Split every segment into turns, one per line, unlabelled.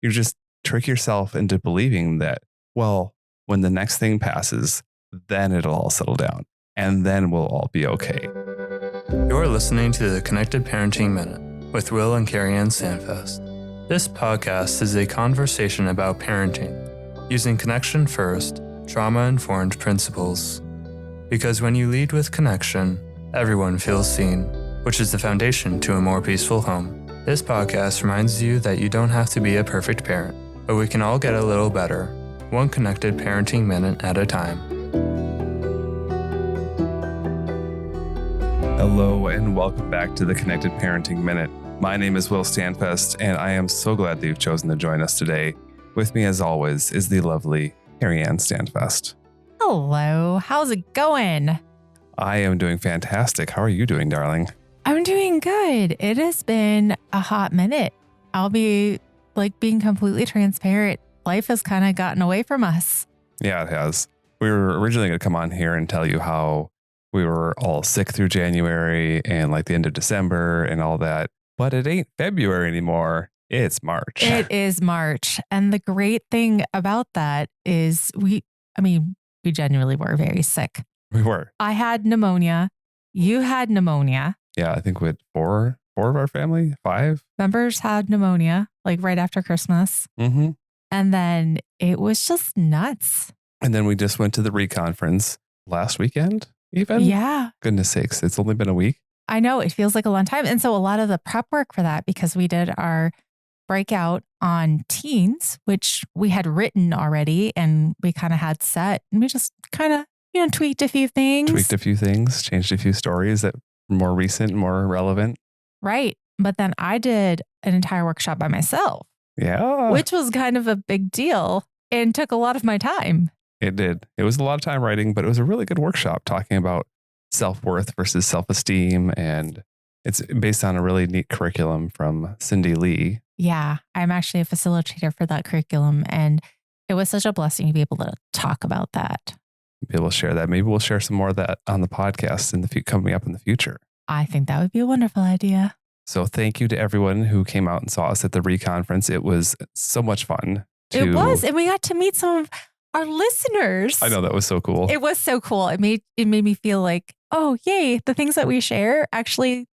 You just trick yourself into believing that, well, when the next thing passes, then it'll all settle down and then we'll all be okay.
You're listening to the Connected Parenting Minute with Will and CarrieAnn Standfest. This podcast is a conversation about parenting using connection first, trauma-informed principles. Because when you lead with connection, everyone feels seen, which is the foundation to a more peaceful home. This podcast reminds you that you don't have to be a perfect parent, but we can all get a little better, one connected parenting minute at a time.
Hello and welcome back to the Connected Parenting Minute. My name is Will Standfest and I am so glad that you've chosen to join us today. With me as always is the lovely CarrieAnn Standfest.
Hello, how's it going?
I am doing fantastic. How are you doing, darling?
I'm doing good. It has been a hot minute. I'll be being completely transparent. Life has kind of gotten away from us.
Yeah, it has. We were originally going to come on here and tell you how we were all sick through January and the end of December and all that. But it ain't February anymore. It's March.
It is March. And the great thing about that is we genuinely were very sick.
We were.
I had pneumonia. You had pneumonia.
Yeah, I think we had four of our family, 5
members had pneumonia, right after Christmas.
Mm-hmm.
And then it was just nuts.
And then we just went to the reconference last weekend, even.
Yeah.
Goodness sakes, it's only been a week.
I know, it feels like a long time. And so a lot of the prep work for that, because we did our breakout on teens, which we had written already and we kind of had set, and we just kind of, tweaked a few things.
Changed a few stories that were more recent, more relevant.
Right. But then I did an entire workshop by myself.
Yeah.
Which was kind of a big deal and took a lot of my time.
It did. It was a lot of time writing, but it was a really good workshop talking about self-worth versus self-esteem. And it's based on a really neat curriculum from Cindy Lee.
Yeah, I'm actually a facilitator for that curriculum. And it was such a blessing to be able to talk about that.
Be able to share that. Maybe we'll share some more of that on the podcast coming up in the future.
I think that would be a wonderful idea.
So thank you to everyone who came out and saw us at the reconference. It was so much fun.
It was. And we got to meet some of our listeners.
I know, that was so cool.
It was so cool. It made me feel like, oh, yay, the things that we share actually,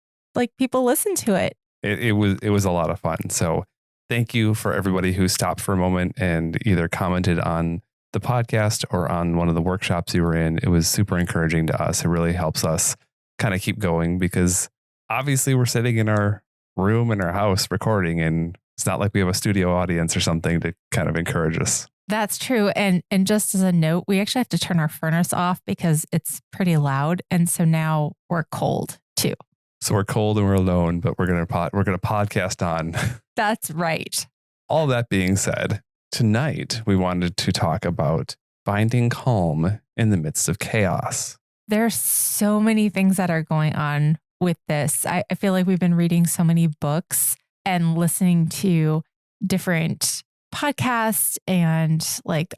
people listen to it.
It was a lot of fun. So thank you for everybody who stopped for a moment and either commented on the podcast or on one of the workshops you were in. It was super encouraging to us. It really helps us kind of keep going because obviously we're sitting in our room in our house recording, and it's not like we have a studio audience or something to kind of encourage us.
That's true. And just as a note, we actually have to turn our furnace off because it's pretty loud. And so now we're cold too.
So we're cold and we're alone, but we're gonna podcast on.
That's right.
All that being said, tonight we wanted to talk about finding calm in the midst of chaos.
There's so many things that are going on with this. I feel like we've been reading so many books and listening to different podcasts, and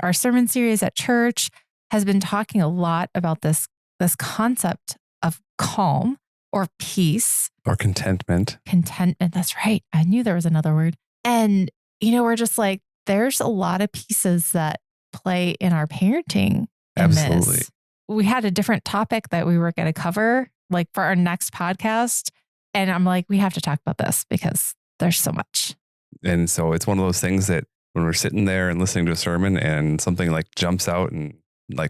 our sermon series at church has been talking a lot about this concept of calm or peace
or contentment.
Contentment. That's right. I knew there was another word. And, we're just there's a lot of pieces that play in our parenting.
Absolutely.
We had a different topic that we were going to cover for our next podcast. And I'm we have to talk about this because there's so much.
And so it's one of those things that when we're sitting there and listening to a sermon and something jumps out and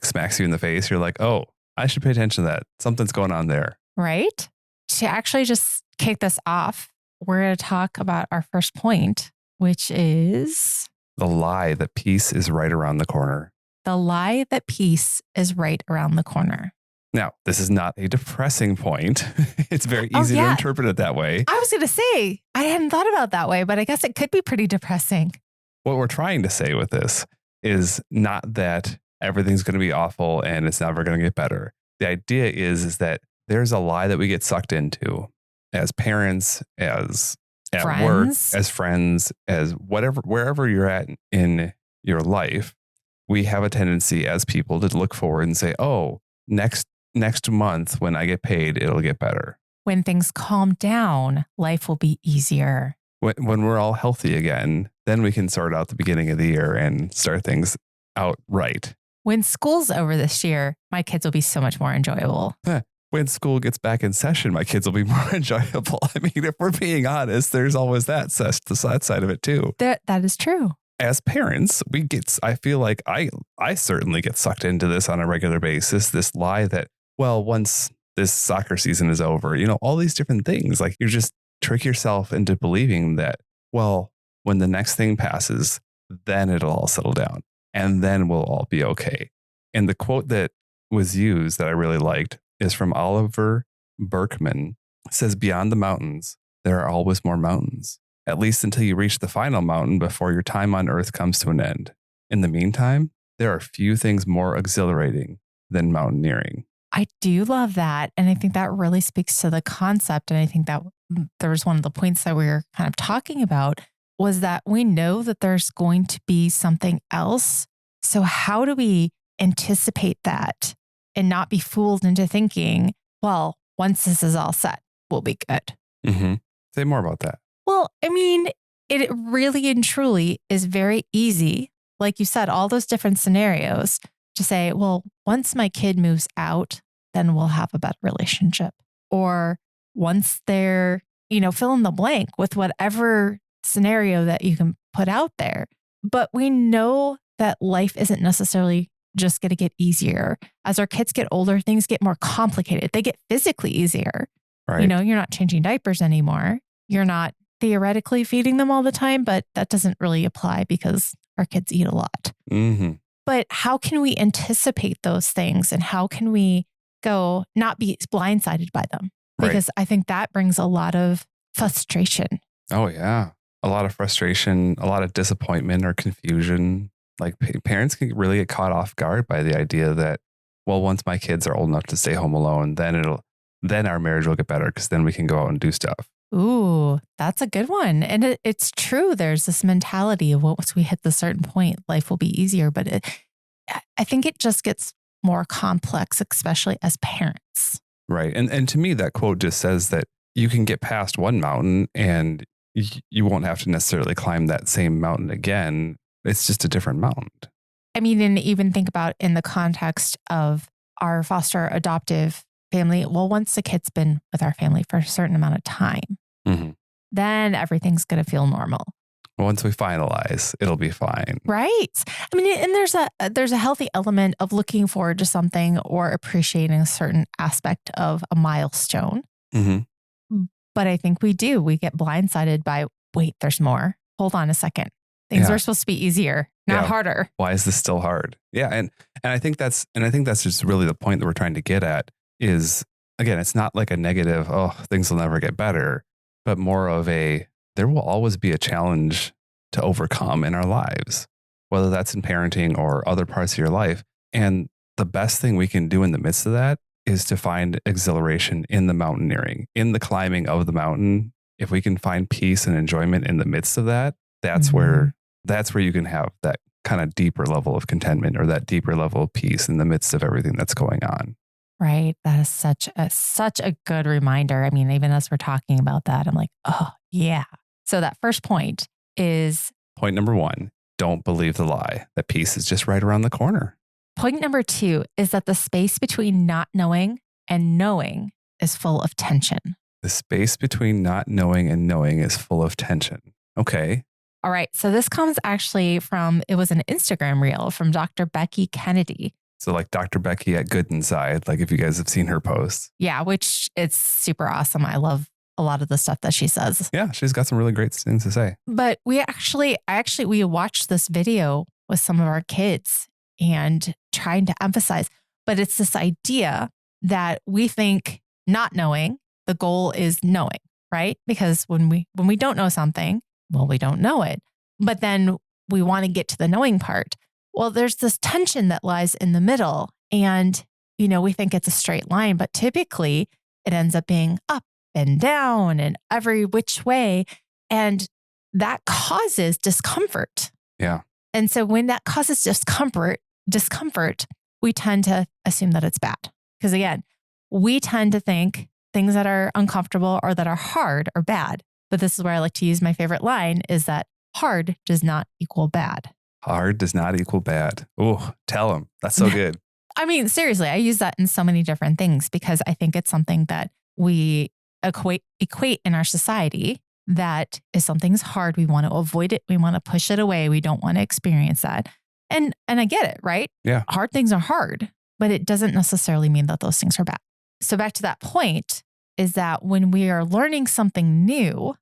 smacks you in the face, you're like, oh, I should pay attention to that. Something's going on there.
Right? To actually just kick this off, we're going to talk about our first point, which is
the lie that peace is right around the corner.
The lie that peace is right around the corner.
Now, this is not a depressing point. It's very easy to interpret it that way.
I was going to say, I hadn't thought about it that way, but I guess it could be pretty depressing.
What we're trying to say with this is not that everything's going to be awful and it's never going to get better. The idea is that there's a lie that we get sucked into as parents, as at work, as friends, as wherever you're at in your life. We have a tendency as people to look forward and say, oh, next month when I get paid, it'll get better.
When things calm down, life will be easier.
when we're all healthy again, then we can sort out the beginning of the year and start things out right.
When school's over this year, my kids will be so much more enjoyable.
When school gets back in session, my kids will be more enjoyable. I mean, if we're being honest, there's always that side of it too.
That is true.
As parents, I feel like I certainly get sucked into this on a regular basis. This lie that, well, once this soccer season is over, all these different things, like you just trick yourself into believing that, well, when the next thing passes, then it'll all settle down and then we'll all be okay. And the quote that was used that I really liked is from Oliver Berkman. It says, "Beyond the mountains, there are always more mountains, at least until you reach the final mountain before your time on earth comes to an end. In the meantime, there are few things more exhilarating than mountaineering."
I do love that. And I think that really speaks to the concept. And I think that there was one of the points that we were kind of talking about was that we know that there's going to be something else. So how do we anticipate that and not be fooled into thinking, well, once this is all set, we'll be good?
Mm-hmm. Say more about that.
Well, I mean, it really and truly is very easy. Like you said, all those different scenarios to say, well, once my kid moves out, then we'll have a better relationship. Or once they're, fill in the blank with whatever scenario that you can put out there. But we know that life isn't necessarily just going to get easier. As our kids get older, things get more complicated. They get physically easier.
Right.
You're not changing diapers anymore. You're not theoretically feeding them all the time, but that doesn't really apply because our kids eat a lot.
Mm-hmm.
But how can we anticipate those things and how can we go not be blindsided by them? Because I think that brings a lot of frustration.
Oh, yeah. A lot of frustration, a lot of disappointment or confusion. Like parents can really get caught off guard by the idea that, well, once my kids are old enough to stay home alone, then our marriage will get better because then we can go out and do stuff.
Ooh, that's a good one. And it's true. There's this mentality of once we hit the certain point, life will be easier. But I think it just gets more complex, especially as parents.
Right. And to me, that quote just says that you can get past one mountain and you won't have to necessarily climb that same mountain again. It's just a different mountain.
I mean, and even think about in the context of our foster adoptive family. Well, once the kid's been with our family for a certain amount of time, then everything's going to feel normal.
Once we finalize, it'll be fine.
Right. I mean, and there's a healthy element of looking forward to something or appreciating a certain aspect of a milestone.
Mm-hmm.
But I think we get blindsided by, wait, there's more. Hold on a second. Things are supposed to be easier, not harder.
Why is this still hard? Yeah. And I think that's just really the point that we're trying to get at is, again, it's not like a negative, oh, things will never get better, but more of there will always be a challenge to overcome in our lives, whether that's in parenting or other parts of your life. And the best thing we can do in the midst of that is to find exhilaration in the mountaineering, in the climbing of the mountain. If we can find peace and enjoyment in the midst of that, that's where you can have that kind of deeper level of contentment or that deeper level of peace in the midst of everything that's going on.
Right. That is such a good reminder. I mean, even as we're talking about that, I'm like, oh, yeah. So that first point is...
Point number 1, don't believe the lie that peace is just right around the corner.
Point number 2 is that the space between not knowing and knowing is full of tension.
The space between not knowing and knowing is full of tension. Okay.
All right. So this comes actually it was an Instagram reel from Dr. Becky Kennedy.
So like Dr. Becky at Good Inside, like if you guys have seen her posts.
Yeah, which it's super awesome. I love a lot of the stuff that she says.
Yeah, she's got some really great things to say.
But we watched this video with some of our kids and trying to emphasize, but it's this idea that we think not knowing, the goal is knowing, right? Because when we don't know something, well, we don't know it. But then we want to get to the knowing part. Well, there's this tension that lies in the middle. And, we think it's a straight line, but typically it ends up being up and down and every which way. And that causes discomfort.
Yeah.
And so when that causes discomfort, we tend to assume that it's bad. Because again, we tend to think things that are uncomfortable or that are hard are bad. But this is where I like to use my favorite line is that hard does not equal bad.
Hard does not equal bad. Oh, tell them. That's so good.
I mean, seriously, I use that in so many different things because I think it's something that we equate in our society. That if something's hard, we want to avoid it. We want to push it away. We don't want to experience that. And I get it, right?
Yeah.
Hard things are hard, but it doesn't necessarily mean that those things are bad. So back to that point is that when we are learning something new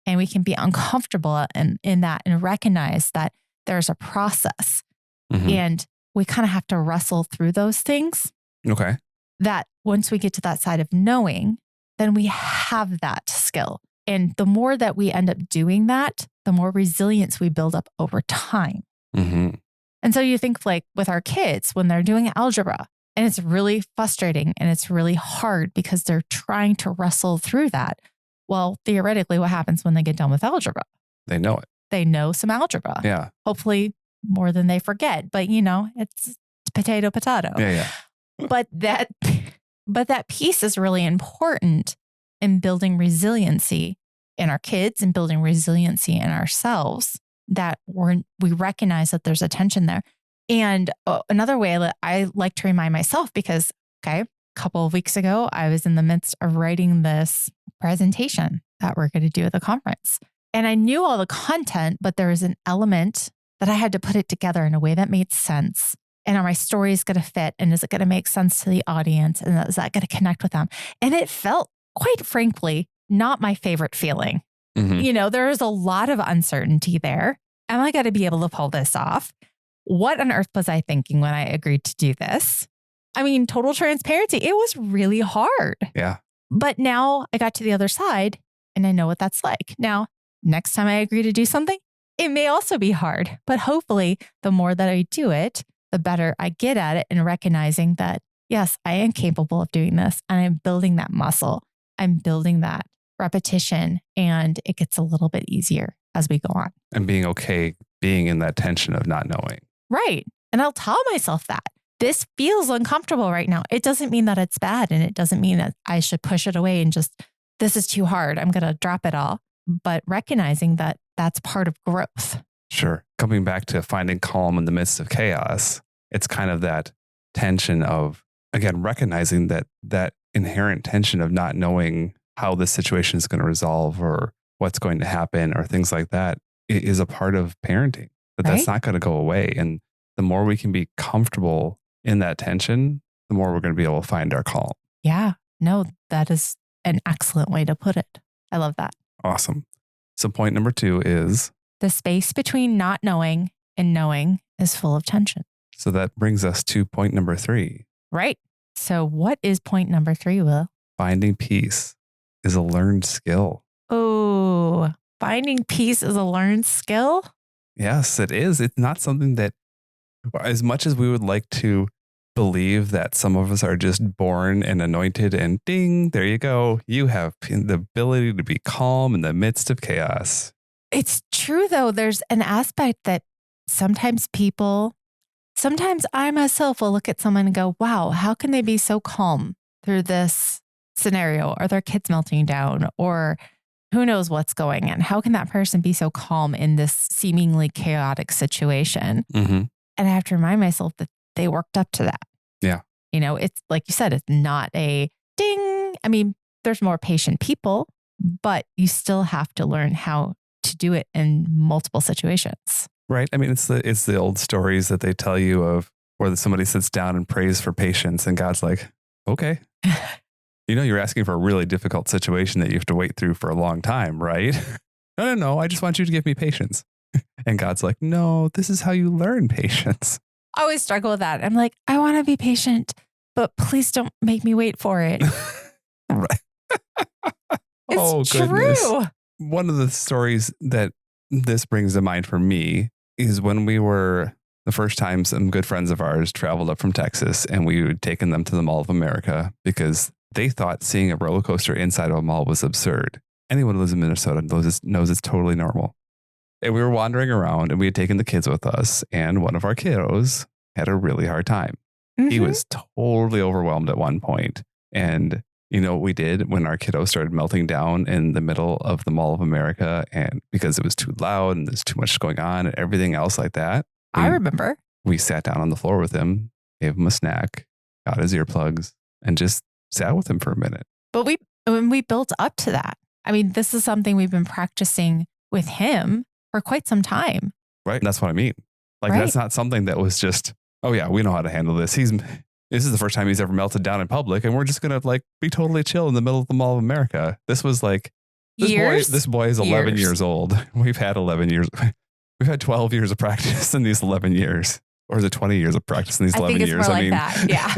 and we can be uncomfortable in that and recognize that there's a process and we kind of have to wrestle through those things.
Okay.
That once we get to that side of knowing, then we have that skill. And the more that we end up doing that, the more resilience we build up over time. And so you think like with our kids, when they're doing algebra and it's really frustrating and it's really hard because they're trying to wrestle through that. Well, theoretically, what happens when they get done with algebra?
They know it.
They know some algebra.
Yeah.
Hopefully more than they forget. But, it's potato.
Yeah.
But that piece is really important in building resiliency in our kids and building resiliency in ourselves, that we recognize that there's a tension there. And another way that I like to remind myself, because, a couple of weeks ago, I was in the midst of writing this presentation that we're going to do at the conference. And I knew all the content, but there was an element that I had to put it together in a way that made sense. And are my stories going to fit? And is it going to make sense to the audience? And is that going to connect with them? And it felt, quite frankly, not my favorite feeling. There is a lot of uncertainty there. Am I going to be able to pull this off? What on earth was I thinking when I agreed to do this? I mean, total transparency. It was really hard.
Yeah.
But now I got to the other side and I know what that's like. Now, next time I agree to do something, it may also be hard, but hopefully the more that I do it, the better I get at it and recognizing that, yes, I am capable of doing this and I'm building that muscle. I'm building that repetition and it gets a little bit easier as we go on.
And being okay, being in that tension of not knowing.
Right. And I'll tell myself that this feels uncomfortable right now. It doesn't mean that it's bad. And it doesn't mean that I should push it away and just, this is too hard. I'm going to drop it all. But recognizing that that's part of growth.
Sure. Coming back to finding calm in the midst of chaos, it's kind of that tension of, again, recognizing that inherent tension of not knowing how this situation is going to resolve or what's going to happen or things like that is a part of parenting. But that's not going to go away. And the more we can be comfortable in that tension, the more we're going to be able to find our calm.
Yeah. No, that is an excellent way to put it. I love that.
Awesome. So point number 2 is
the space between not knowing and knowing is full of tension.
So that brings us to point number 3.
Right. So what is point number 3, Will?
Finding peace is a learned skill.
Oh, finding peace is a learned skill?
Yes, it is. It's not something that, as much as we would like to believe that some of us are just born and anointed and ding, there you go. You have the ability to be calm in the midst of chaos.
It's true, though. There's an aspect that sometimes I myself will look at someone and go, wow, how can they be so calm through this scenario? Are their kids melting down? Or who knows what's going on? How can that person be so calm in this seemingly chaotic situation? And I have to remind myself that they worked up to that.
Yeah.
It's like you said, it's not a ding. I mean, there's more patient people, but you still have to learn how to do it in multiple situations.
Right. I mean, it's the old stories that they tell you of where somebody sits down and prays for patience and God's like, okay. You're asking for a really difficult situation that you have to wait through for a long time, right? No. I just want you to give me patience. And God's like, no, this is how you learn patience.
I always struggle with that. I'm like, I want to be patient, but please don't make me wait for it.
Right.
It's true.
One of the stories that this brings to mind for me is when we were, the first time some good friends of ours traveled up from Texas and we had taken them to the Mall of America because they thought seeing a roller coaster inside of a mall was absurd. Anyone who lives in Minnesota knows it's totally normal. And we were wandering around and we had taken the kids with us and one of our kiddos had a really hard time. He was totally overwhelmed at one point. And You know what we did when our kiddo started melting down in the middle of the Mall of America, and because it was too loud and there's too much going on and everything else like that?
I remember.
We sat down on the floor with him, gave him a snack, got his earplugs, and just sat with him for a minute.
But when we built up to that, I mean, this is something we've been practicing with him for quite some time.
Right. That's what I mean. Like, that's not something that was just, oh yeah, we know how to handle this. This is the first time he's ever melted down in public, and we're just going to like be totally chill in the middle of the Mall of America. This was like, this boy is 11 years old. We've had 11 years. We've had 12 years of practice in these 11 years. Or is it 20 years of practice in these 11 years?
More like that. Yeah.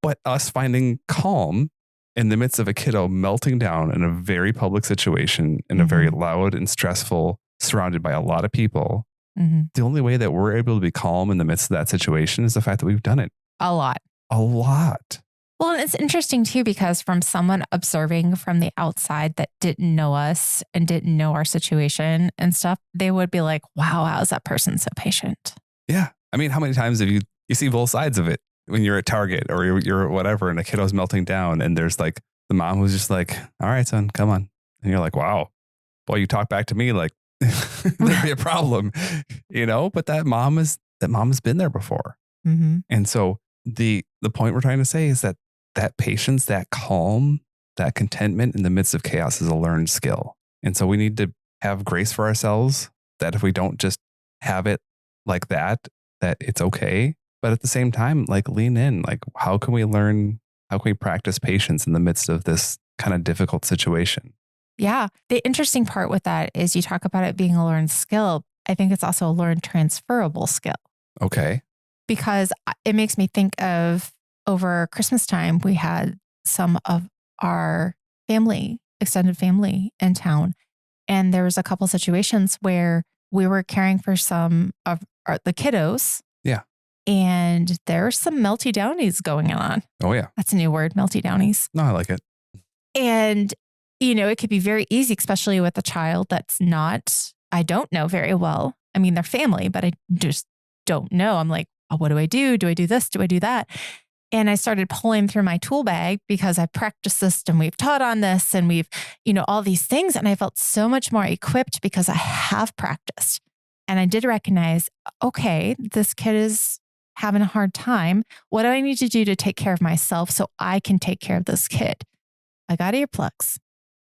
But us finding calm in the midst of a kiddo melting down in a very public situation, in a very loud and stressful, surrounded by a lot of people. The only way that we're able to be calm in the midst of that situation is the fact that we've done it.
A lot. Well, and it's interesting too, because from someone observing from the outside that didn't know us and didn't know our situation and stuff, they would be like, wow, how is that person so patient?
Yeah. I mean, how many times have you see both sides of it when you're at Target or you're whatever and a kiddo's melting down and there's like the mom who's just like, all right, son, come on. And you're like, wow, boy, you talk back to me like there'd be a problem, but that mom has been there before. And so the point we're trying to say is that patience, that calm, that contentment in the midst of chaos is a learned skill. And so we need to have grace for ourselves that if we don't just have it like that it's okay. But at the same time, like lean in, like how can we practice patience in the midst of this kind of difficult situation?
Yeah. The interesting part with that is you talk about it being a learned skill. I think it's also a learned transferable skill.
Okay.
Because it makes me think of over Christmas time, we had some of our extended family in town. And there was a couple situations where we were caring for some of the kiddos.
Yeah.
And there's some melty downies going on.
Oh, yeah.
That's a new word, melty downies.
No, I like it.
And, it could be very easy, especially with a child I don't know very well. I mean, they're family, but I just don't know. I'm like, oh, what do I do? Do I do this? Do I do that? And I started pulling through my tool bag because I practiced this and we've taught on this and we've, all these things. And I felt so much more equipped because I have practiced. And I did recognize, okay, this kid is having a hard time. What do I need to do to take care of myself so I can take care of this kid? I got earplugs.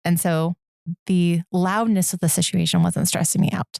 And so the loudness of the situation wasn't stressing me out.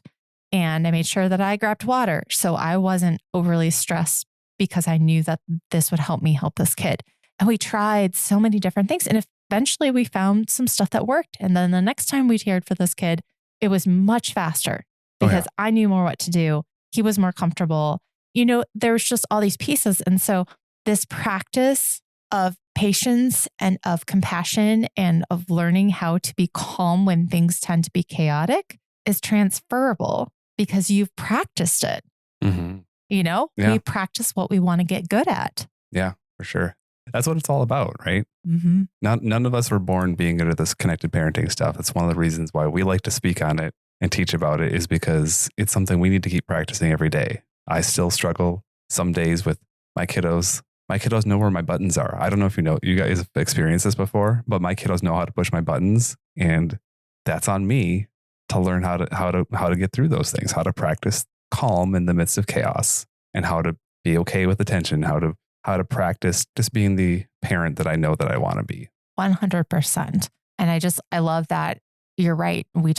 And I made sure that I grabbed water so I wasn't overly stressed because I knew that this would help me help this kid. And we tried so many different things. And eventually we found some stuff that worked. And then the next time we cared for this kid, it was much faster because I knew more what to do. He was more comfortable. There was just all these pieces. And so this practice of patience and of compassion and of learning how to be calm when things tend to be chaotic is transferable because you've practiced it. We practice what we want to get good at.
Yeah, for sure. That's what it's all about, right? None of us were born being good at this connected parenting stuff. It's one of the reasons why we like to speak on it and teach about it is because it's something we need to keep practicing every day. I still struggle some days with my kiddos. My kiddos know where my buttons are. I don't know if you guys have experienced this before, but my kiddos know how to push my buttons, and that's on me to learn how to get through those things, how to practice calm in the midst of chaos, and how to be okay with the tension, how to practice just being the parent that I know that I want to be.
100%. And I love that. You're right. We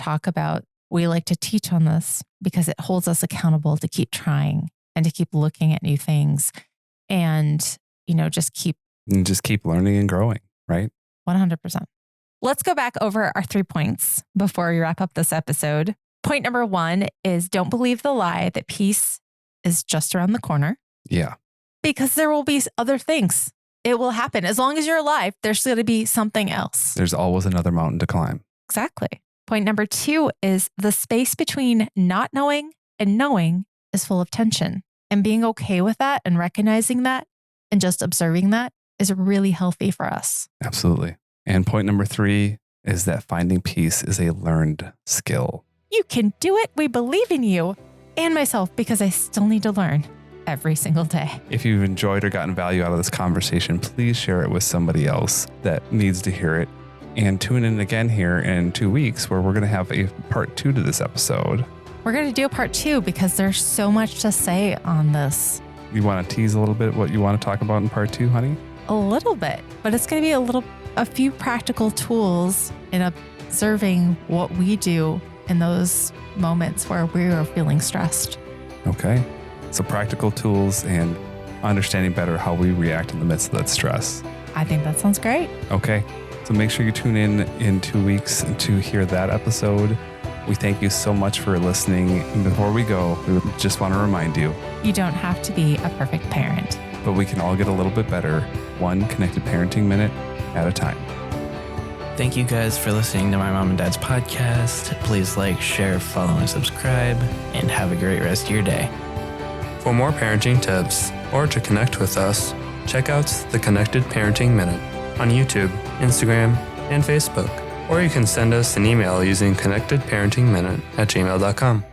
like to teach on this because it holds us accountable to keep trying and to keep looking at new things and, just keep
learning and growing, right?
100%. Let's go back over our 3 points before we wrap up this episode. Point number 1 is don't believe the lie that peace is just around the corner.
Yeah.
Because there will be other things. It will happen. As long as you're alive, there's going to be something else.
There's always another mountain to climb.
Exactly. Point number 2 is the space between not knowing and knowing is full of tension. And being okay with that and recognizing that and just observing that is really healthy for us.
Absolutely. And point number 3 is that finding peace is a learned skill.
You can do it. We believe in you and myself because I still need to learn. every single day.
If you've enjoyed or gotten value out of this conversation, please share it with somebody else that needs to hear it. And tune in again here in 2 weeks where we're going to have a part 2 to this episode.
We're going to do a part 2 because there's so much to say on this.
You want to tease a little bit what you want to talk about in part 2, honey?
A little bit, but it's going to be a few practical tools in observing what we do in those moments where we are feeling stressed.
Okay. So practical tools and understanding better how we react in the midst of that stress.
I think that sounds great.
Okay. So make sure you tune in 2 weeks to hear that episode. We thank you so much for listening. And before we go, we just want to remind you,
you don't have to be a perfect parent,
but we can all get a little bit better, one connected parenting minute at a time.
Thank you guys for listening to my mom and dad's podcast. Please like, share, follow, and subscribe, and have a great rest of your day.
For more parenting tips or to connect with us, check out the Connected Parenting Minute on YouTube, Instagram, and Facebook. Or you can send us an email using connectedparentingminute@gmail.com.